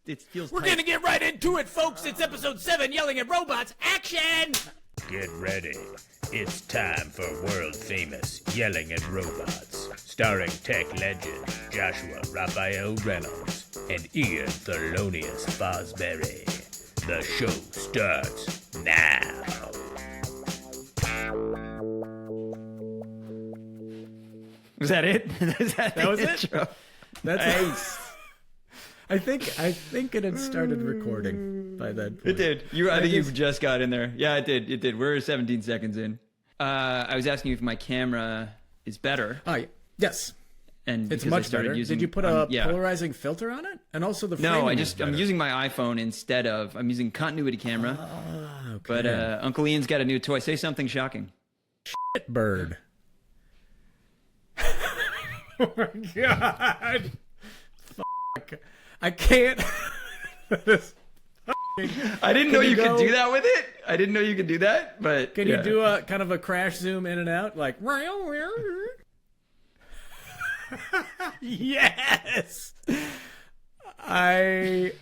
it feels. We're gonna get right into it, folks. It's episode 7, Yelling at Robots. Action! Get ready. It's time for world famous Yelling at Robots, starring tech legend Joshua Raphael Reynolds and Ian Thelonious Fosbury. The show starts now. Was that it? That was intro? it. That's nice. I think it had started recording by that point. It did. I think you just got in there. Yeah, it did. It did. We're 17 seconds in. I was asking you if my camera is better. Oh, yes. And it's much better. Did you put a polarizing filter on it? And also the framing. No, I'm using my iPhone instead of. I'm using continuity camera. Okay. But Uncle Ian's got a new toy. Say something shocking. Shit bird. Oh my god. Fuck. I can't. I didn't know you could do that with it. I didn't know you could do that, but can you do a kind of a crash zoom in and out, like? Yes. I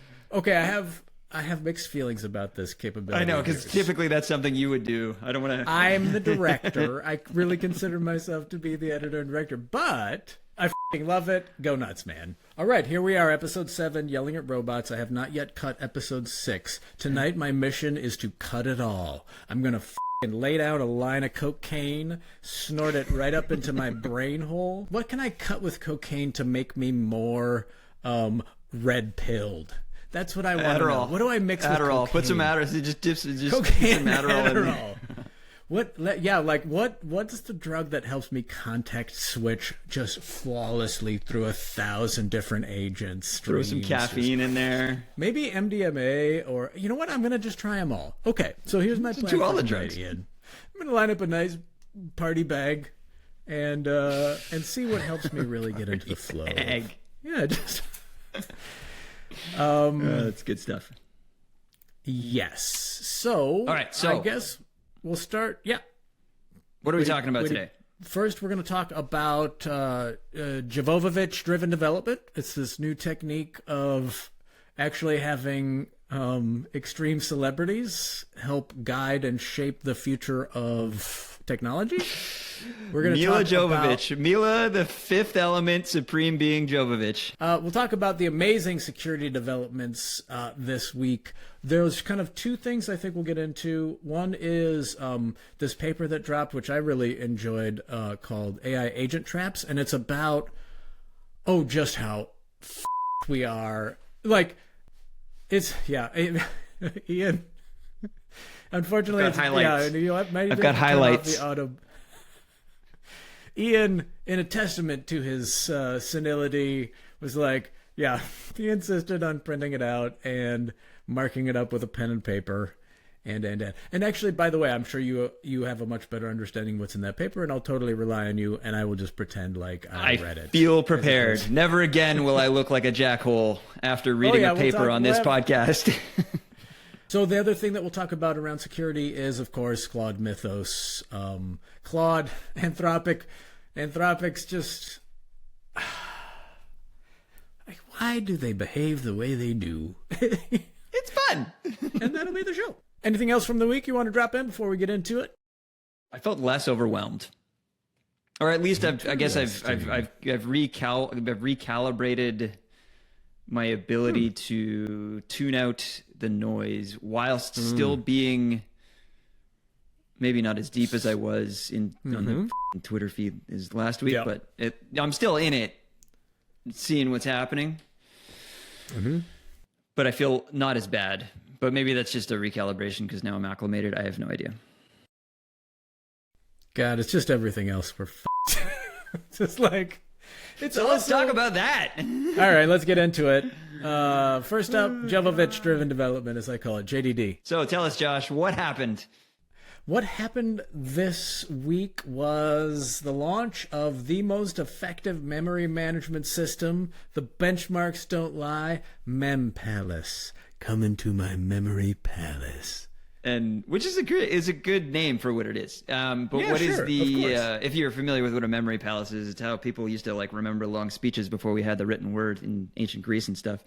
have mixed feelings about this capability. I know, because typically that's something you would do. I don't want to. I'm the director. I really consider myself to be the editor and director, but I f***ing love it. Go nuts, man. All right, here we are, episode 7, Yelling at Robots. I have not yet cut episode 6. Tonight, my mission is to cut it all. I'm going to f***ing lay down a line of cocaine, snort it right up into my brain hole. What can I cut with cocaine to make me more red-pilled? That's what I want to know. What do I mix with Adderall? cocaine? Put some Adderall. It just dips. Cocaine some Adderall. Adderall. What's the drug that helps me context switch just flawlessly through 1,000 different agents? Throw some caffeine in there. Maybe MDMA, or you know what? I'm gonna just try them all. Okay, so here's my plan. Do all the tonight, drugs. Ian. I'm gonna line up a nice party bag, and see what helps me really get into the flow. Yeah, just. That's good stuff. Yes. So. All right. So I guess. We'll start. Yeah. What are we talking about today? First, we're going to talk about Jovovich-driven development. It's this new technique of actually having extreme celebrities help guide and shape the future of technology. We're going to Milla talk Jovovich. about Milla, the fifth element, supreme being Jovovich. We'll talk about the amazing security developments this week. There's kind of two things I think we'll get into. One is this paper that dropped, which I really enjoyed, called AI Agent Traps. And it's about, just how we are. Like, it's, Ian. Unfortunately, I've got highlights. I've got highlights. Ian, in a testament to his senility, was like, he insisted on printing it out and marking it up with a pen and paper. And actually, by the way, I'm sure you have a much better understanding what's in that paper, and I'll totally rely on you, and I will just pretend like I read it. I feel prepared. Never again will I look like a jackhole after reading a paper on this podcast. So the other thing that we'll talk about around security is, of course, Claude Mythos. Claude, Anthropic's just... like, why do they behave the way they do? It's fun. And that'll be the show. Anything else from the week you want to drop in before we get into it? I felt less overwhelmed. Or at least I've recalibrated my ability to tune out the noise whilst still being maybe not as deep as I was on the Twitter feed as last week, but I'm still in it, seeing what's happening. But I feel not as bad. But maybe that's just a recalibration because now I'm acclimated. I have no idea. God, it's just everything else. We're it's just like... Let's talk about that. All right, let's get into it. First up, Jovovich-driven development, as I call it, JDD. So tell us, Josh, what happened? What happened this week was the launch of the most effective memory management system. The benchmarks don't lie. Mem Palace. Come into my memory palace. And which is a good name for what it is. But yeah, what sure, is the if you're familiar with what a memory palace is, it's how people used to like remember long speeches before we had the written word in ancient Greece and stuff.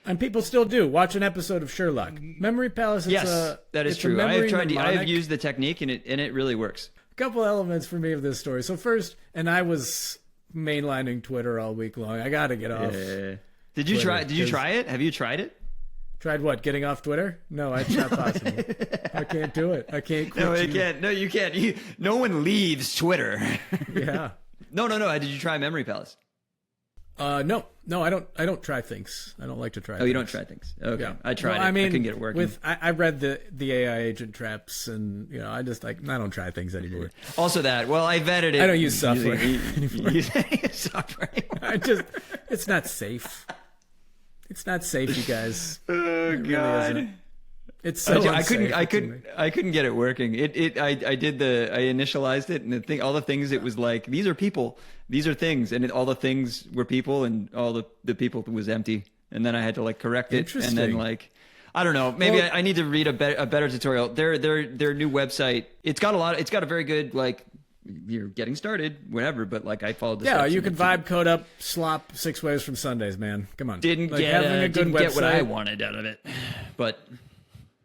And people still do. Watch an episode of Sherlock. Memory Palace. Yes, that is true. I have used the technique, and it really works. A couple elements for me of this story. So first, and I was mainlining Twitter all week long. I got to get off. Did you try it? Have you tried it? Tried what? Getting off Twitter? No, it's not possible. I can't do it. I can't quit. No, you can't. No, you can't. No one leaves Twitter. Yeah. No. Did you try Memory Palace? No, I don't try things. I don't like to try. Oh, you don't try things. Okay, yeah. I tried. Well, I mean, I couldn't get it working. I read the AI agent traps, and I just I don't try things anymore. Also, I vetted it. I don't use software anymore. Software anymore. It's not safe. It's not safe, you guys. Oh God. It's so unsafe. I couldn't get it working. I initialized it, and all the things, it was like, these are people, these are things, and all the things were people, and all the people was empty, and then I had to correct it, and then I don't know, maybe I need to read a better tutorial. Their new website, it's got a very good you're getting started, whatever, but I followed the steps. You can vibe code up slop 6 ways from Sundays, man. Come on. Didn't get what I wanted out of it, but.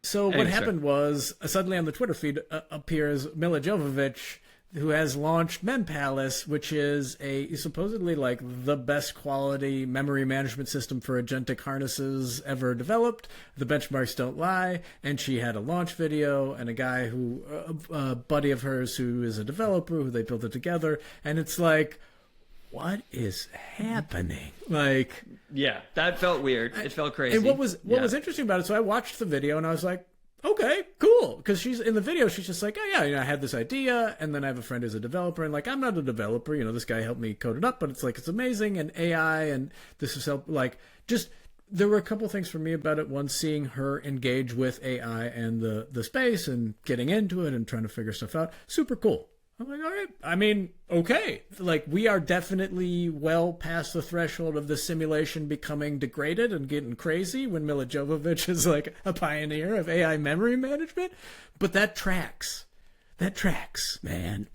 So what happened was, suddenly on the Twitter feed appears Milla Jovovich, who has launched Mem Palace, which is supposedly the best quality memory management system for agentic harnesses ever developed. The benchmarks don't lie. And she had a launch video, and a guy a buddy of hers who is a developer, who they built it together. And it's what is happening? Yeah, that felt weird. It felt crazy. And what was interesting about it? So I watched the video and I was like, okay, cool. Because she's in the video, she's just like, oh yeah, I had this idea, and then I have a friend who's a developer, and I'm not a developer. This guy helped me code it up, but it's amazing, and AI, and this is help. There were a couple things for me about it. One, seeing her engage with AI and the space, and getting into it and trying to figure stuff out. Super cool. I'm like, all right. I mean, okay. We are definitely well past the threshold of the simulation becoming degraded and getting crazy when Milla Jovovich is a pioneer of AI memory management. But that tracks. That tracks, man.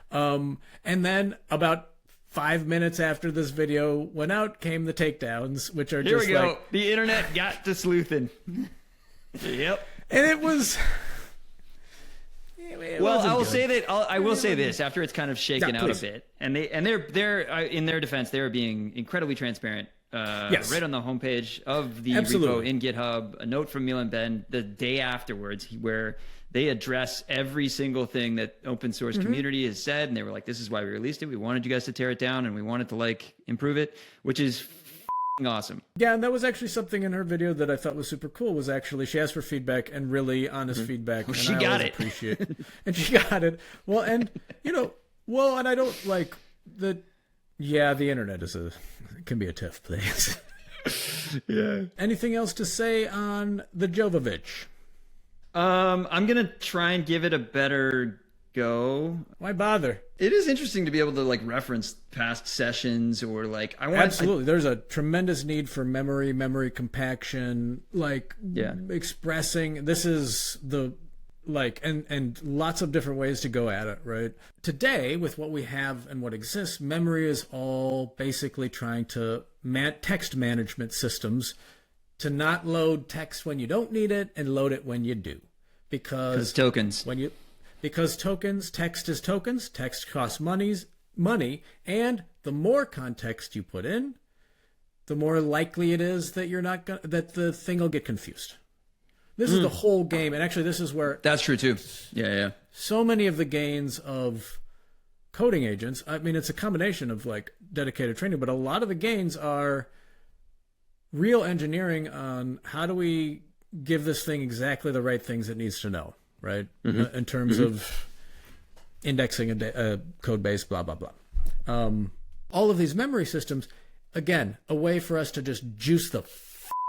And then about 5 minutes after this video went out came the takedowns, which are Here we go. The internet got to sleuthing. Yep. And it was... I will say that I will say this after it's kind of shaken out a bit, and they're in their defense, they were being incredibly transparent. Yes. Right on the homepage of the repo in GitHub, a note from Milla and Ben the day afterwards, where they address every single thing that open source community has said, and they were like, "This is why we released it. We wanted you guys to tear it down, and we wanted to improve it," which is awesome. Yeah, and that was actually something in her video that I thought was super cool. Was actually she asked for feedback, and really honest feedback. Well, and she got it. Appreciate it. And she got it. Well, and and I don't like the. Yeah, the internet can be a tough place. Yeah. Anything else to say on the Jovovich? I'm gonna try and give it a better go. Why bother? It is interesting to be able to reference past sessions, or absolutely. There's a tremendous need for memory compaction, expressing. This is the and lots of different ways to go at it, right? Today, with what we have and what exists, memory is all basically trying to text management systems to not load text when you don't need it and load it when you do, because tokens. Because tokens, text is tokens, text costs money, and the more context you put in, the more likely it is that that the thing will get confused. This is the whole game, and actually this is where... That's true too. Yeah. So many of the gains of coding agents, I mean, it's a combination of dedicated training, but a lot of the gains are real engineering on how do we give this thing exactly the right things it needs to know. Right? In terms of indexing a code base, blah, blah, blah. All of these memory systems, again, a way for us to just juice the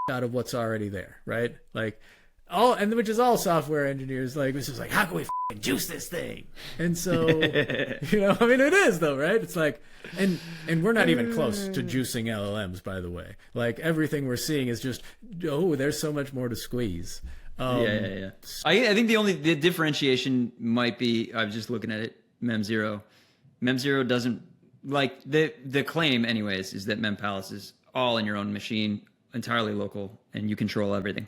out of what's already there, right? Which is all software engineers, this is how can we juice this thing? And so, I mean, it is though, right? It's and we're not even close to juicing LLMs, by the way. Everything we're seeing is just, there's so much more to squeeze. Yeah. I think the differentiation might be, I was just looking at it, Mem0. Mem0 doesn't, the claim anyways is that Mem Palace is all in your own machine, entirely local, and you control everything.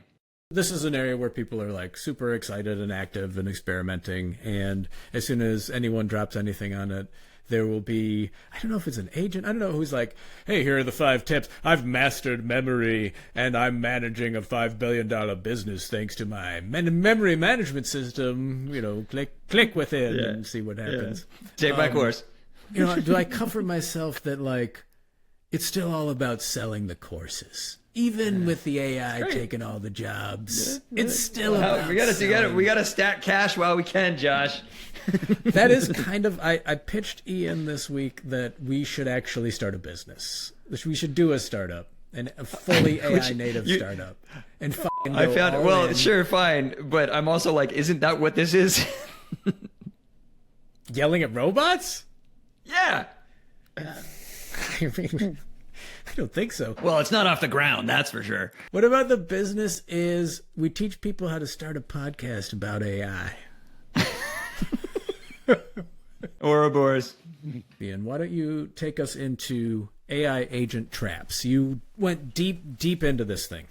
This is an area where people are like super excited and active and experimenting. And as soon as anyone drops anything on it, there will be, I don't know if it's an agent, I don't know who's like, hey, here are the 5 tips. I've mastered memory and I'm managing a $5 billion business thanks to my memory management system. You know, click with it and see what happens. Yeah. Take my course. You know, do I comfort myself that like it's still all about selling the courses? Even with the AI taking all the jobs, it's still about we gotta stack cash while we can, Josh. That is kind of I pitched Ian this week that we should actually start a business. We should do a startup, a fully AI native startup, and fucking I found it. Well, in. sure, fine, but I'm also like, isn't that what this is? Yelling at robots? Yeah. I mean, I don't think so. Well, it's not off the ground, that's for sure. What about the business is we teach people how to start a podcast about AI? Ouroboros. Ian, why don't you take us into AI agent traps? You went deep into this thing.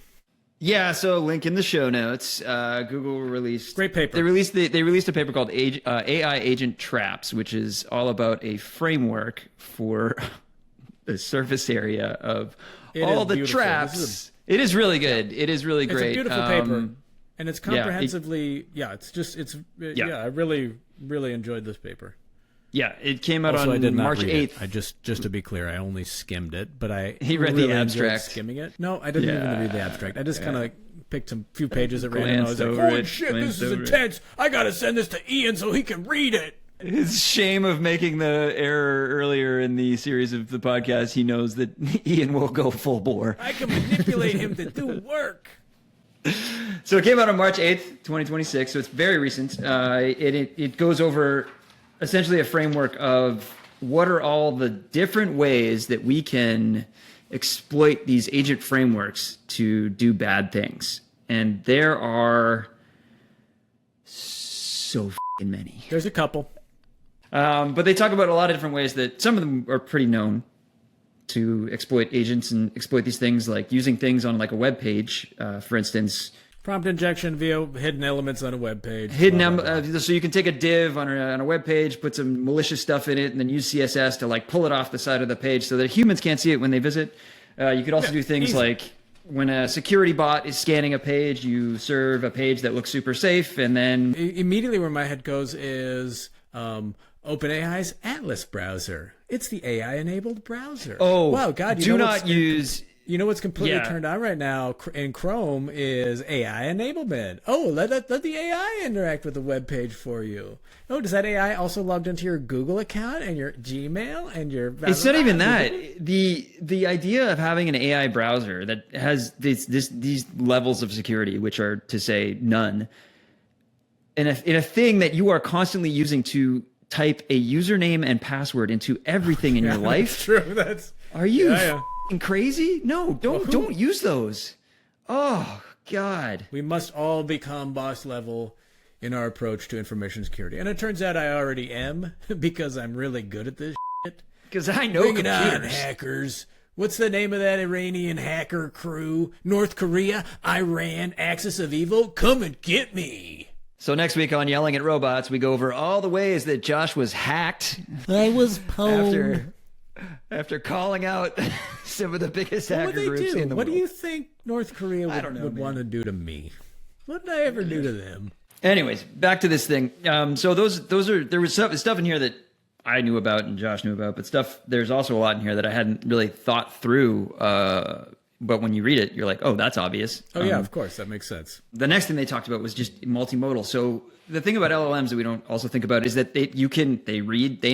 Yeah, so link in the show notes. Google released great paper. They released a paper called AI Agent Traps, which is all about a framework for the surface area of all the traps. It is really good. It is really great. It's a beautiful paper, and it's comprehensively. I really enjoyed this paper. Yeah, it came out also, on I did not March read 8th. I just to be clear, I only skimmed it, but he read really the abstract. Skimming it. No, I didn't even read the abstract. I just kind of picked a few pages at random. I was like, "Holy shit, this is intense! I gotta send this to Ian so he can read it." His shame of making the error earlier in the series of the podcast, he knows that Ian will go full bore. I can manipulate him to do work. So it came out on March 8th, 2026, so it's very recent. It goes over essentially a framework of what are all the different ways that we can exploit these agent frameworks to do bad things. And there are so f***ing many. There's a couple. But they talk about a lot of different ways that some of them are pretty known to exploit agents and exploit these things, like using things on like a web page, for instance. Prompt injection via hidden elements on a web page. So you can take a div on a web page, put some malicious stuff in it, and then use CSS to like pull it off the side of the page so that humans can't see it when they visit. You could also do things like when a security bot is scanning a page, you serve a page that looks super safe, and then immediately where my head goes is OpenAI's Atlas browser. It's the AI-enabled browser. Oh, wow, God! do not use. You know what's completely turned on right now in Chrome is AI enablement. Oh, let the AI interact with the web page for you. Oh, does that AI also logged into your Google account and your Gmail and your? It's not even that. The idea of having an AI browser that has these levels of security, which are to say none, in a thing that you are constantly using to type a username and password into everything in your life. That's true. Are you crazy? No, don't use those. Oh God. We must all become boss level in our approach to information security. And it turns out I already am because I'm really good at this shit. Because I know Bring computers. it on, hackers. What's the name of that Iranian hacker crew? North Korea, Iran, Axis of Evil? Come and get me. So next week on Yelling at Robots, we go over all the ways that Josh was hacked. I was pwned. After calling out some of the biggest hacker groups in the world. What do you think North Korea would want to do to me? What did I ever do to them? Anyways, back to this thing. So there was stuff in here that I knew about and Josh knew about, but there's also a lot in here that I hadn't really thought through. But when you read it, you're like, oh, that's obvious. Oh, yeah, of course. That makes sense. The next thing they talked about was just multimodal. So the thing about LLMs that we don't also think about is that they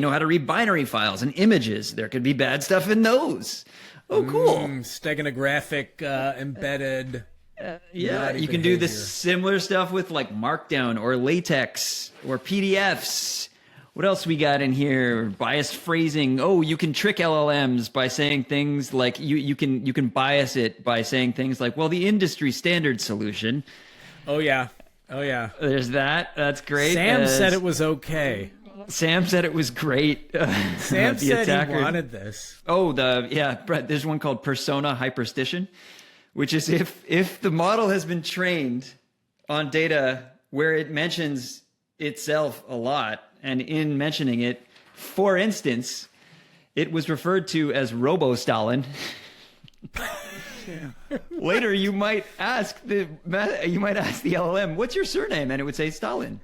know how to read binary files and images. There could be bad stuff in those. Oh, cool. Steganographic embedded. Yeah, you can do this similar stuff with like Markdown or LaTeX or PDFs. What else we got in here? Biased phrasing. Oh, you can trick LLMs by saying things like you can bias it by saying things like, well, the industry standard solution. Oh yeah. There's that. That's great. Sam said it was okay. Sam said it was great. Sam said he wanted this. Oh, Brett, there's one called Persona Hyperstition, which is if the model has been trained on data where it mentions itself a lot, and in mentioning it, for instance, it was referred to as Robo-Stalin. Later, you might ask the LLM, "What's your surname?" and it would say Stalin.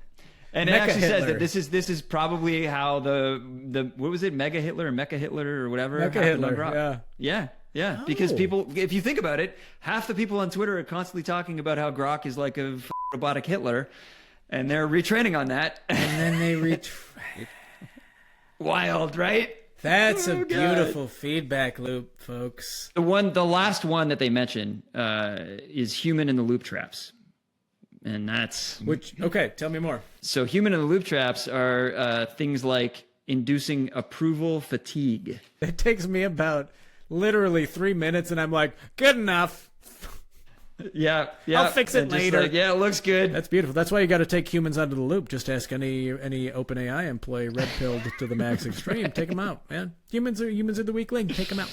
And it actually says that this is probably how the what was it, Mega Hitler or Mecha Hitler or whatever? Mecha Hitler, yeah. Oh. Because people, if you think about it, half the people on Twitter are constantly talking about how Grok is like a robotic Hitler, and they're retraining on that. And then they retrain. Wild, right? That's a beautiful feedback loop, folks. The last one that they mention is human in the loop traps. And that's... Okay, tell me more. So human in the loop traps are things like inducing approval fatigue. It takes me about literally 3 minutes, and I'm like, good enough. Yeah. I'll fix it later. Like, yeah, it looks good. That's beautiful. That's why you got to take humans out of the loop. Just ask any OpenAI employee, red pilled to the max extreme. Take them out, man. Humans are the weak link. Take them out.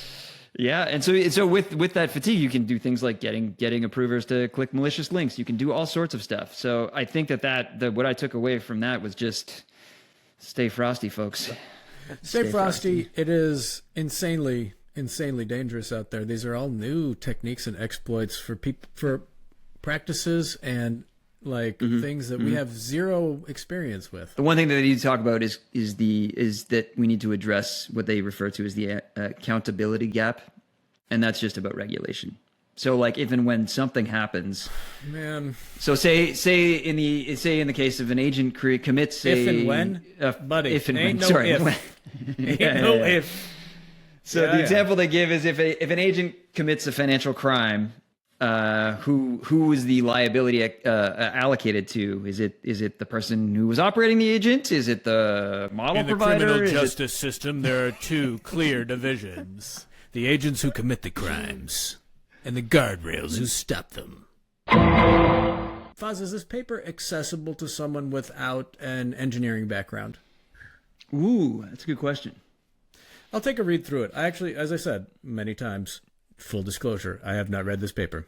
Yeah, and so with that fatigue, you can do things like getting approvers to click malicious links. You can do all sorts of stuff. So I think that what I took away from that was just stay frosty, folks. Stay frosty. It is insanely dangerous out there. These are all new techniques and exploits for practices and things that we have zero experience with. The one thing that they need to talk about is that we need to address what they refer to as the accountability gap, and that's just about regulation. So like if and when something happens, man. So say in the case of an agent commits if and when, buddy. If and ain't when. No Sorry. if. Ain't no if. So the example they give is if an agent commits a financial crime, who is the liability allocated to? Is it the person who was operating the agent? Is it the model provider? In the criminal justice system, there are two clear divisions: the agents who commit the crimes, and the guardrails who stop them. Foz, is this paper accessible to someone without an engineering background? Ooh, that's a good question. I'll take a read through it. I actually, as I said many times, full disclosure, I have not read this paper.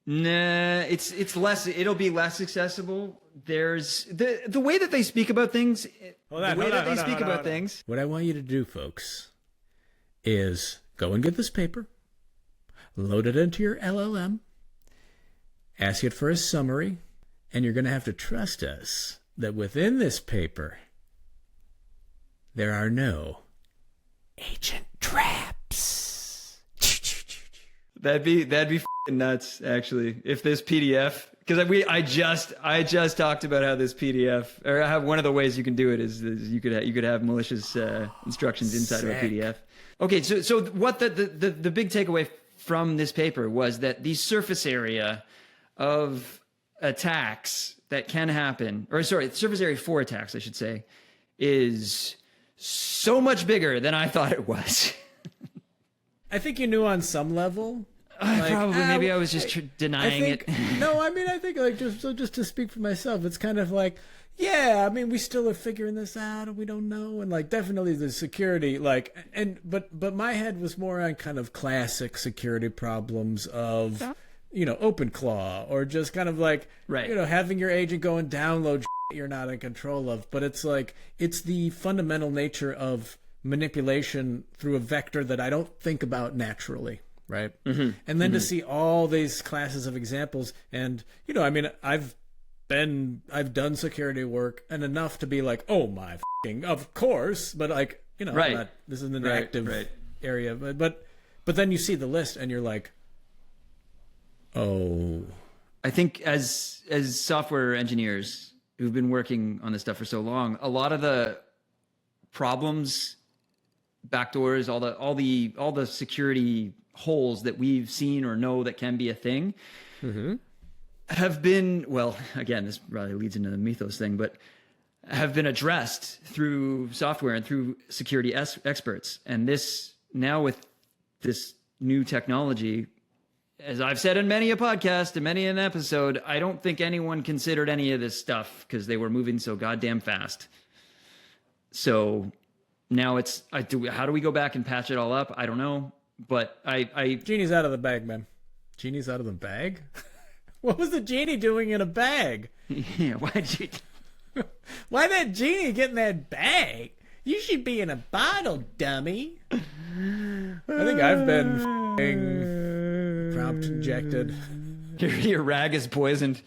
Nah, it's less. It'll be less accessible. There's the way that they speak about things. What I want you to do, folks, is go and get this paper, load it into your LLM, ask it for a summary, and you're going to have to trust us that within this paper there are no agent traps. That'd be f***ing nuts, actually. If this PDF, because I just talked about how this PDF, or how one of the ways you can do it is you could have malicious instructions inside of a PDF. Okay, so what the big takeaway from this paper was that the surface area of attacks that can happen, or sorry, surface area for attacks, I should say, is so much bigger than I thought it was. I think you knew on some level. Probably, maybe I was just denying it. No, I mean, I think just to speak for myself, it's kind of like, yeah, I mean, we still are figuring this out, and we don't know, and definitely the security, but my head was more on kind of classic security problems of, OpenClaw, or just kind of having your agent go and download you're not in control of. But it's it's the fundamental nature of manipulation through a vector that I don't think about naturally, right? Mm-hmm. And then to see all these classes of examples, and I mean, I've done security work and enough to be like, oh my of course, but right. This is an active area, but then you see the list and you're like, oh. I think as software engineers who've been working on this stuff for so long, a lot of the problems, backdoors, all the security holes that we've seen or know that can be a thing, have been, well, again, this probably leads into the Mythos thing, but have been addressed through software and through security experts. And this, now with this new technology, as I've said in many a podcast and many an episode, I don't think anyone considered any of this stuff because they were moving so goddamn fast. So now how do we go back and patch it all up? I don't know. But Genie's out of the bag, man. Genie's out of the bag? What was the genie doing in a bag? Yeah, why'd you... Why that genie get in that bag? You should be in a bottle, dummy. I think I've been prompt injected. Your rag is poisoned.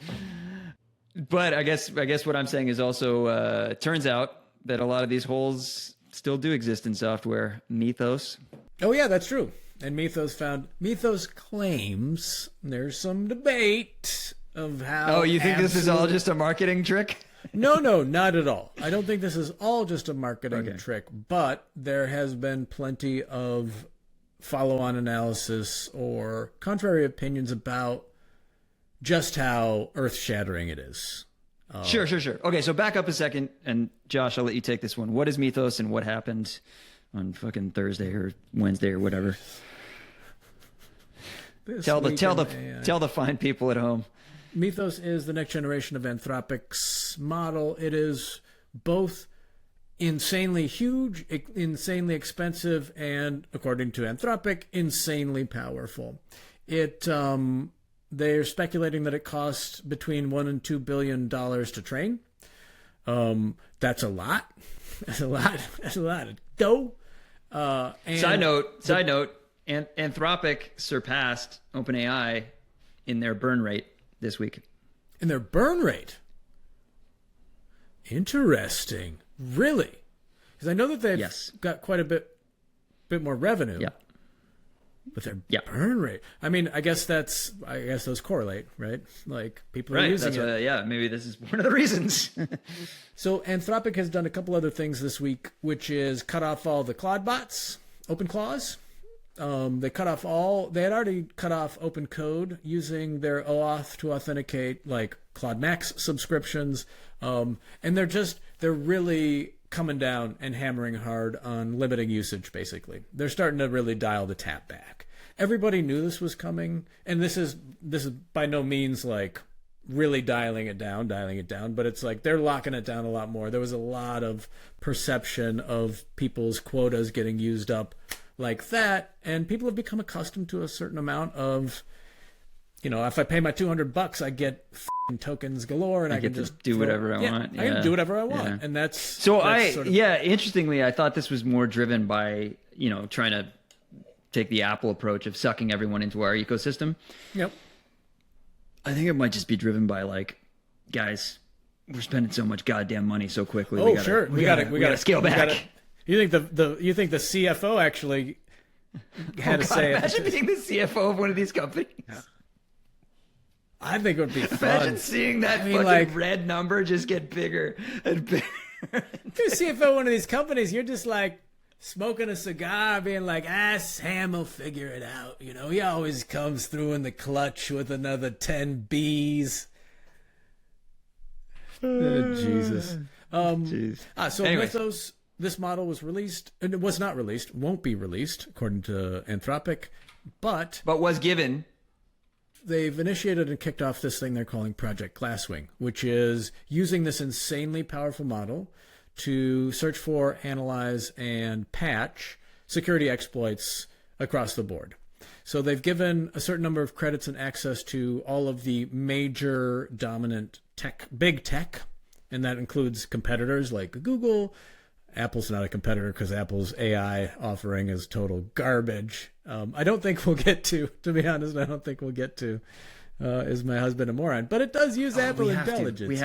But I guess what I'm saying is also, turns out that a lot of these holes still do exist in software. Mythos. Oh, yeah, that's true. And Mythos claims there's some debate of how... Oh, you think this is all just a marketing trick? No, not at all. I don't think this is all just a marketing trick, but there has been plenty of follow-on analysis or contrary opinions about just how earth-shattering it is. Sure. Okay, so back up a second, and Josh, I'll let you take this one. What is Mythos and what happened on fucking Thursday or Wednesday or whatever? Tell the fine people at home. Mythos is the next generation of Anthropic's model. It is both insanely huge, insanely expensive, and, according to Anthropic, insanely powerful. They're speculating that it costs between $1 and $2 billion to train. That's a lot. That's a lot of dough. Side note, Anthropic surpassed OpenAI in their burn rate this week. In their burn rate? Interesting. Really? Because I know that they've got quite a bit more revenue. Yeah. But their burn rate. I mean, I guess those correlate, right? Like, people are using it. Maybe this is one of the reasons. So Anthropic has done a couple other things this week, which is cut off all the Claude bots, OpenClaws. They had already cut off open code using their OAuth to authenticate, like, Claude Max subscriptions. And they're really coming down and hammering hard on limiting usage, basically. They're starting to really dial the tap back. Everybody knew this was coming, and this is by no means like really dialing it down, but it's like they're locking it down a lot more. There was a lot of perception of people's quotas getting used up like that, and people have become accustomed to a certain amount of, if I pay my $200, I get tokens galore, and I can just do whatever I want. I can do whatever I want, and that's Interestingly, I thought this was more driven by trying to take the Apple approach of sucking everyone into our ecosystem. Yep. I think it might just be driven by, like, guys, we're spending so much goddamn money so quickly. Oh, we gotta scale back. You think the CFO actually had to say it? Imagine being the CFO of one of these companies. Yeah. I think it would be fun. Imagine seeing that red number just get bigger and bigger. If you're CFO of one of these companies, you're just like smoking a cigar, being like, Sam will figure it out. He always comes through in the clutch with another 10 Bs. Oh, Jesus. So Anyways. Mythos, this model was released, and it was not released, won't be released, according to Anthropic, but was given. They've initiated and kicked off this thing they're calling Project Glasswing, which is using this insanely powerful model to search for, analyze, and patch security exploits across the board. So they've given a certain number of credits and access to all of the major dominant big tech, and that includes competitors like Google. Apple's not a competitor because Apple's AI offering is total garbage. I don't think we'll get to be honest, is my husband a moron? But it does use Apple intelligence. We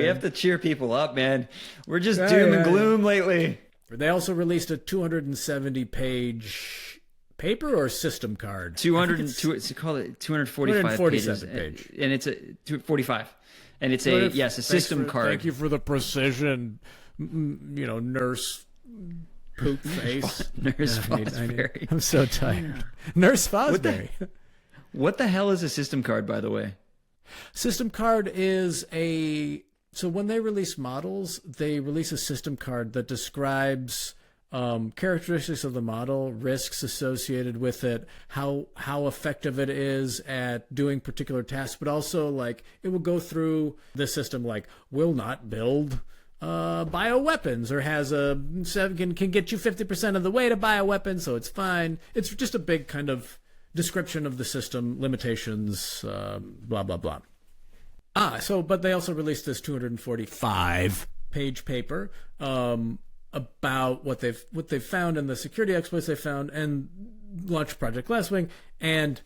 have to cheer people up, man. We're just doom and gloom lately. They also released a 270-page paper or system card. 245 pages. Page. And it's a 245. And it's a system card. Thank you for the precision, nurse poop face. Nurse Fosbury. I'm so tired. Nurse Fosbury. What the hell is a system card, by the way? System card is so when they release models, they release a system card that describes characteristics of the model, risks associated with it, how effective it is at doing particular tasks, but also like it will go through the system, like will not build bioweapons, or has can get you 50% of the way to bioweapons, so it's fine. It's just a big kind of description of the system, limitations, blah, blah, blah. But they also released this 245-page paper about what they've found and the security exploits they found, and launched Project Glasswing, and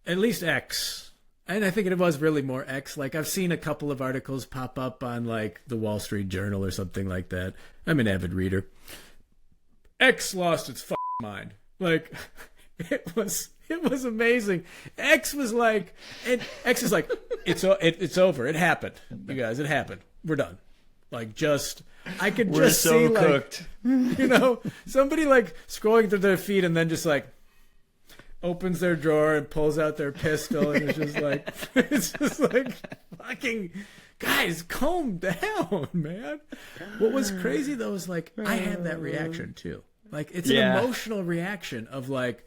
at least X. And I think it was really more X. Like, I've seen a couple of articles pop up on, like, the Wall Street Journal or something like that. I'm an avid reader. X lost its mind. Like, it was amazing. X was like, and X is like, it's over. It happened, you guys. It happened. We're done. Like, I could just see, like, cooked. You know, somebody like scrolling through their feed and then just like opens their drawer and pulls out their pistol and it's just like fucking guys, calm down, man. What was crazy though is like I had that reaction too. Like, it's an emotional reaction of like,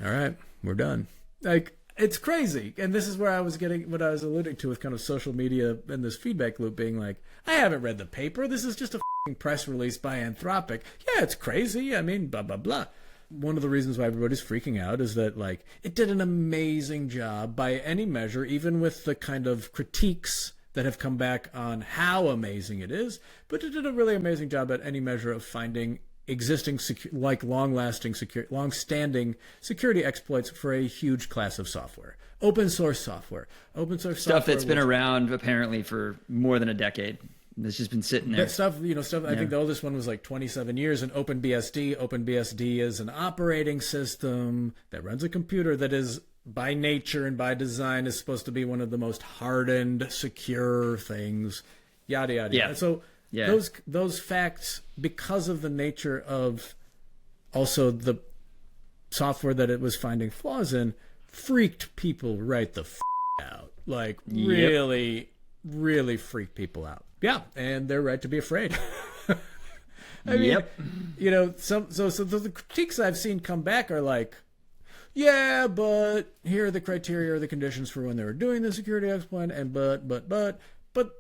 all right, we're done. Like, it's crazy. And this is where I was getting what I was alluding to with kind of social media and this feedback loop being like, I haven't read the paper. This is just a press release by Anthropic. Yeah, it's crazy. I mean, blah, blah, blah. One of the reasons why everybody's freaking out is that, like, it did an amazing job by any measure, even with the kind of critiques that have come back on how amazing it is. But it did a really amazing job at any measure of finding existing, long-standing security exploits for a huge class of software. Open source software. Stuff that's been around apparently for more than a decade. It's just been sitting there. That stuff, I think the oldest one was like 27 years. And OpenBSD is an operating system that runs a computer that is, by nature and by design, is supposed to be one of the most hardened, secure things. Yada, yada, yada. So those facts, because of the nature of also the software that it was finding flaws in, freaked people right the out. Like, really, really freaked people out. Yeah, and they're right to be afraid. I mean, so the critiques I've seen come back are like, yeah, but here are the criteria or the conditions for when they were doing the security exploit, and but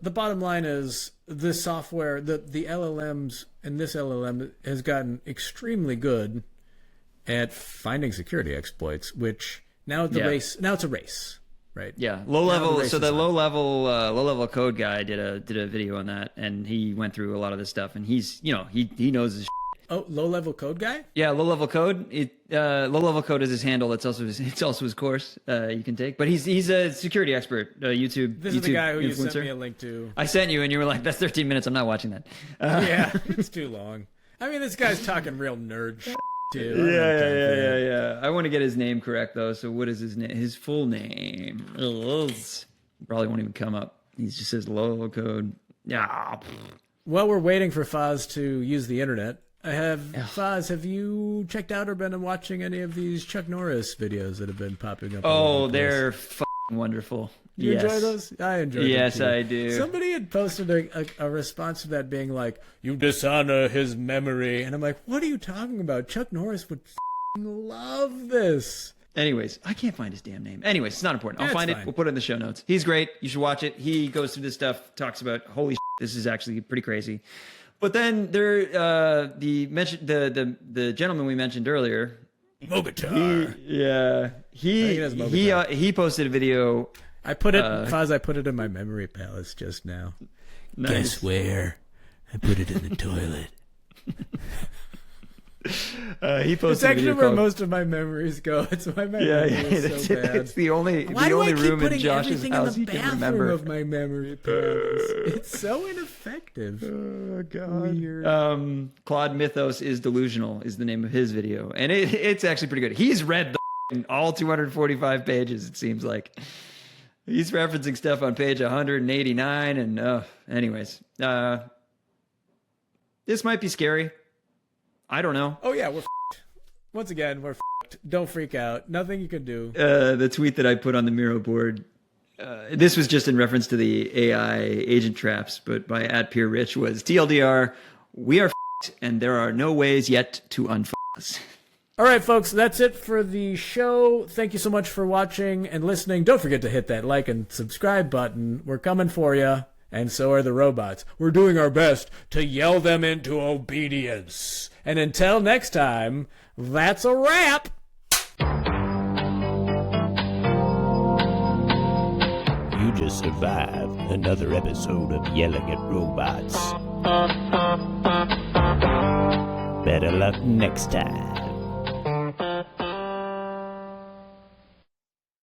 the bottom line is the software, the LLMs, and this LLM has gotten extremely good at finding security exploits, which now it's a race. Right. Yeah. Low level. So the low level code guy did a video on that, and he went through a lot of this stuff, and he's, he knows his. Oh, low level code guy. Yeah, low level code. Low level code is his handle. It's also his course you can take. But he's a security expert. YouTube. This is the guy who influencer. You sent me a link to. I sent you, and you were like, "That's 13 minutes. I'm not watching that." Yeah, it's too long. I mean, this guy's talking real nerd shit. Yeah. I want to get his name correct though. So what is his name? His full name probably won't even come up. He just says low code. Yeah. While we're waiting for Foz to use the internet, Foz, have you checked out or been watching any of these Chuck Norris videos that have been popping up? Oh, they're fucking wonderful. You enjoy those? I enjoy them. Yes, too. I do. Somebody had posted a response to that being like, you dishonor his memory. And I'm like, what are you talking about? Chuck Norris would love this. Anyways, I can't find his damn name. Anyways, it's not important. I'll find it. We'll put it in the show notes. He's great. You should watch it. He goes through this stuff, talks about, holy shit, this is actually pretty crazy. But then the gentleman we mentioned earlier, Mogatar. He posted a video. I put it, Foz, I put it in my memory palace just now. Nice. Guess where? I put it in the toilet. He posted it's actually where most of my memories go. It's my memory is so bad. It's the only room in Josh's house he can remember. Of my memory palace. It's so ineffective. Oh God. Weird. Claude Mythos is delusional is the name of his video, and it's actually pretty good. He's read all 245 pages. It seems like he's referencing stuff on page 189. And anyways, this might be scary. I don't know. Oh yeah, we're f***ed. Once again, we're f***ed. Don't freak out. Nothing you can do. The tweet that I put on the Miro board, this was just in reference to the AI agent traps, but by @PeerRich was TLDR, we are f***ed and there are no ways yet to unf*** us. All right, folks, that's it for the show. Thank you so much for watching and listening. Don't forget to hit that like and subscribe button. We're coming for you. And so are the robots. We're doing our best to yell them into obedience. And until next time, that's a wrap. to survive another episode of Yelling at Robots. Better luck next time.